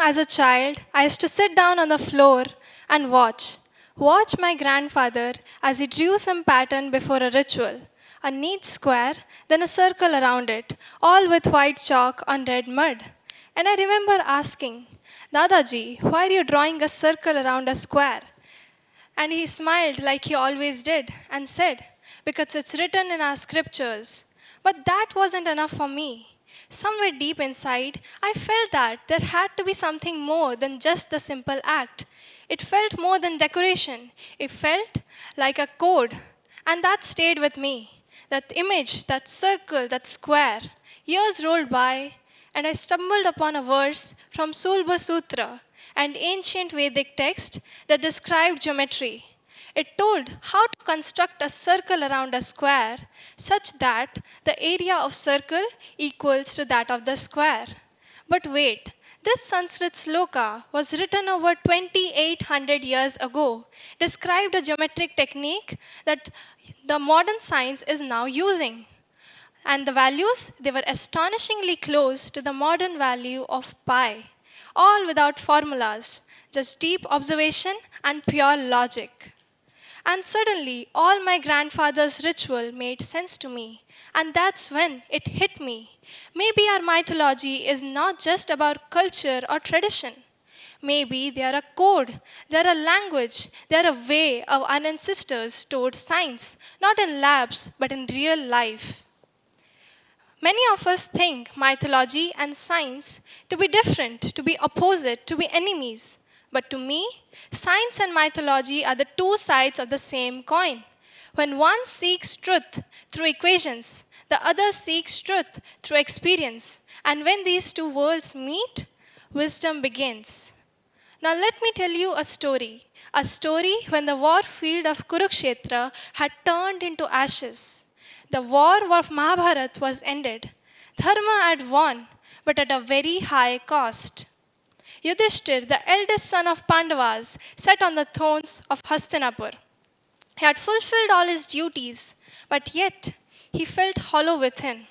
as a child, I used to sit down on the floor and watch my grandfather as he drew some pattern before a ritual. A neat square, then a circle around it, all with white chalk on red mud. And I remember asking, Dadaji, why are you drawing a circle around a square? And he smiled like he always did and said, because it's written in our scriptures. But that wasn't enough for me. Somewhere deep inside, I felt that there had to be something more than just the simple act. It felt more than decoration. It felt like a code. And that stayed with me. That image, that circle, that square. Years rolled by, and I stumbled upon a verse from Sulba Sutra, an ancient Vedic text that described geometry. It told how to construct a circle around a square such that the area of circle equals to that of the square. But wait, this Sanskrit sloka was written over 2800 years ago, described a geometric technique that the modern science is now using. And the values, they were astonishingly close to the modern value of pi, all without formulas, just deep observation and pure logic. And suddenly, all my grandfather's ritual made sense to me. And that's when it hit me. Maybe our mythology is not just about culture or tradition. Maybe they are a code, they are a language, they are a way our ancestors stored science, not in labs, but in real life. Many of us think mythology and science to be different, to be opposite, to be enemies. But to me, science and mythology are the two sides of the same coin. When one seeks truth through equations, the other seeks truth through experience. And when these two worlds meet, wisdom begins. Now let me tell you a story when the war field of Kurukshetra had turned into ashes. The war of Mahabharata was ended. Dharma had won, but at a very high cost. Yudhishthir, the eldest son of Pandavas, sat on the thrones of Hastinapur. He had fulfilled all his duties, but yet he felt hollow within.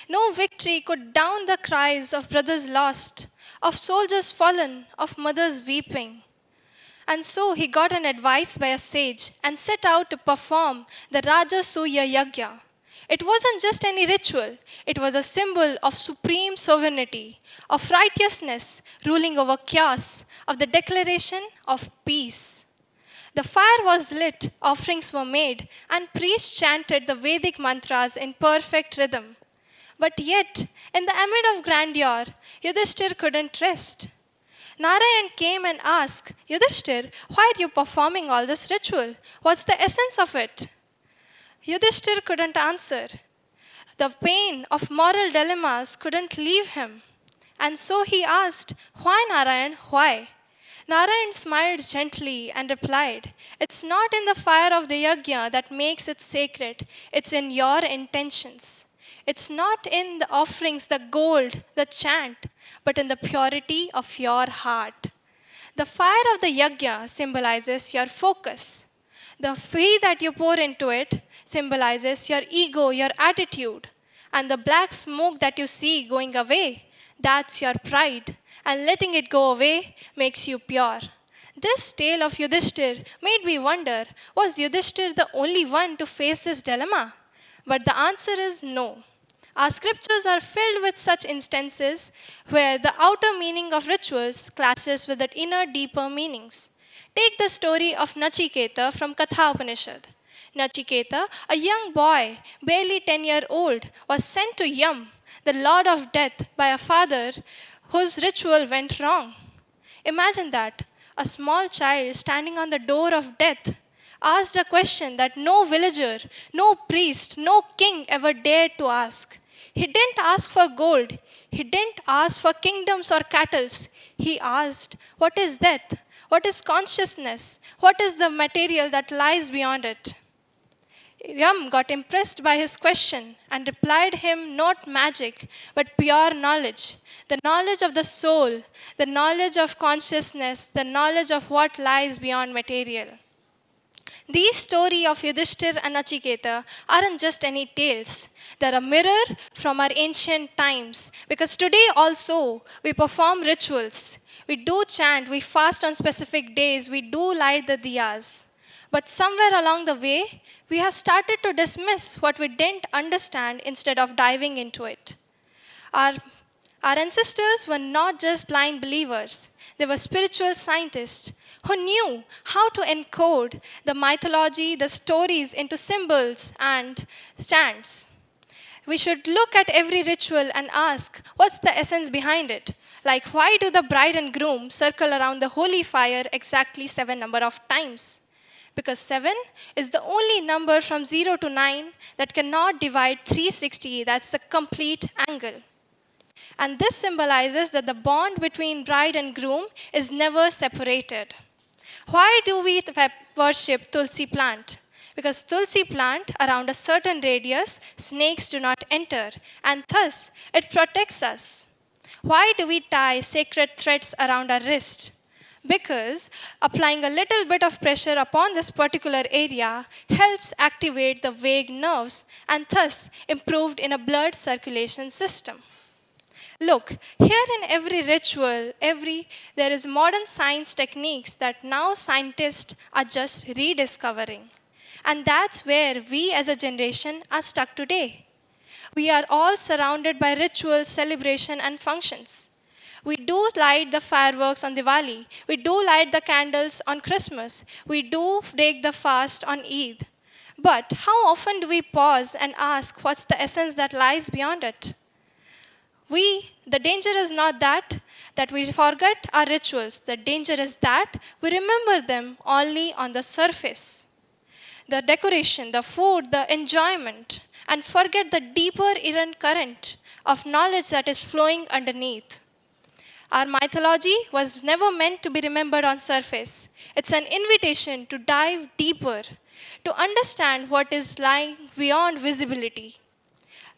No victory could down the cries of brothers lost, of soldiers fallen, of mothers weeping. And so he got an advice by a sage and set out to perform the Rajasuya Yagya. It wasn't just any ritual, it was a symbol of supreme sovereignty, of righteousness ruling over chaos, of the declaration of peace. The fire was lit, offerings were made, and priests chanted the Vedic mantras in perfect rhythm. But yet, in the amid of grandeur, Yudhishthir couldn't rest. Narayan came and asked, Yudhishthir, why are you performing all this ritual? What's the essence of it? Yudhishthir couldn't answer. The pain of moral dilemmas couldn't leave him. And so he asked, why Narayan, why? Narayan smiled gently and replied, it's not in the fire of the yajna that makes it sacred, it's in your intentions. It's not in the offerings, the gold, the chant, but in the purity of your heart. The fire of the yajna symbolizes your focus. The fee that you pour into it symbolizes your ego, your attitude. And the black smoke that you see going away, that's your pride. And letting it go away makes you pure. This tale of Yudhishthir made me wonder, was Yudhishthir the only one to face this dilemma? But the answer is no. Our scriptures are filled with such instances where the outer meaning of rituals clashes with the inner, deeper meanings. Take the story of Nachiketa from Katha Upanishad. Nachiketa, a young boy, barely 10-year-old, was sent to Yam, the lord of death, by a father whose ritual went wrong. Imagine that, a small child standing on the door of death asked a question that no villager, no priest, no king ever dared to ask. He didn't ask for gold. He didn't ask for kingdoms or cattle. He asked, what is death? What is consciousness? What is the material that lies beyond it? Yam got impressed by his question and replied him not magic, but pure knowledge. The knowledge of the soul, the knowledge of consciousness, the knowledge of what lies beyond material. These stories of Yudhishthir and Nachiketa aren't just any tales. They're a mirror from our ancient times. Because today also we perform rituals. We do chant, we fast on specific days, we do light the diyas. But somewhere along the way, we have started to dismiss what we didn't understand instead of diving into it. Our, our ancestors were not just blind believers, they were spiritual scientists who knew how to encode the mythology, the stories into symbols and chants. We should look at every ritual and ask, what's the essence behind it? Like, why do the bride and groom circle around the holy fire exactly 7 number of times? Because 7 is the only number from 0 to 9 that cannot divide 360. That's the complete angle. And this symbolizes that the bond between bride and groom is never separated. Why do we worship Tulsi plant? Because Tulsi plant, around a certain radius, snakes do not enter, and thus it protects us. Why do we tie sacred threads around our wrist? Because applying a little bit of pressure upon this particular area helps activate the vague nerves and thus improved in a blood circulation system. Look, here in every ritual, there is modern science techniques that now scientists are just rediscovering. And that's where we as a generation are stuck today. We are all surrounded by rituals, celebration, and functions. We do light the fireworks on Diwali. We do light the candles on Christmas. We do break the fast on Eid. But how often do we pause and ask what's the essence that lies beyond it? The danger is not that we forget our rituals. The danger is that we remember them only on the surface. The decoration, the food, the enjoyment, and forget the deeper inner current of knowledge that is flowing underneath. Our mythology was never meant to be remembered on surface. It's an invitation to dive deeper, to understand what is lying beyond visibility.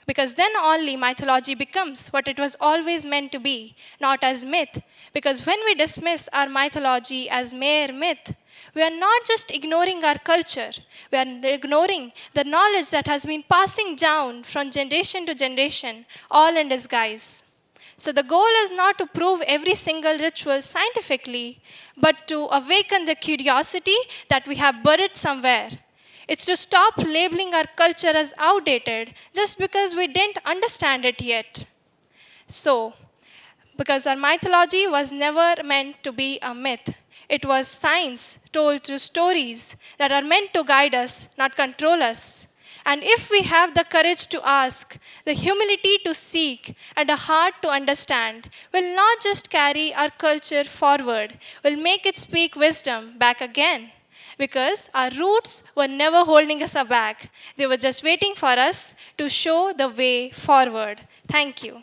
Because then only mythology becomes what it was always meant to be, not as myth. Because when we dismiss our mythology as mere myth, we are not just ignoring our culture, we are ignoring the knowledge that has been passing down from generation to generation, all in disguise. So the goal is not to prove every single ritual scientifically, but to awaken the curiosity that we have buried somewhere. It's to stop labeling our culture as outdated just because we didn't understand it yet. So, because our mythology was never meant to be a myth. It was science told through stories that are meant to guide us, not control us. And if we have the courage to ask, the humility to seek, and a heart to understand, we'll not just carry our culture forward, we'll make it speak wisdom back again. Because our roots were never holding us back. They were just waiting for us to show the way forward. Thank you.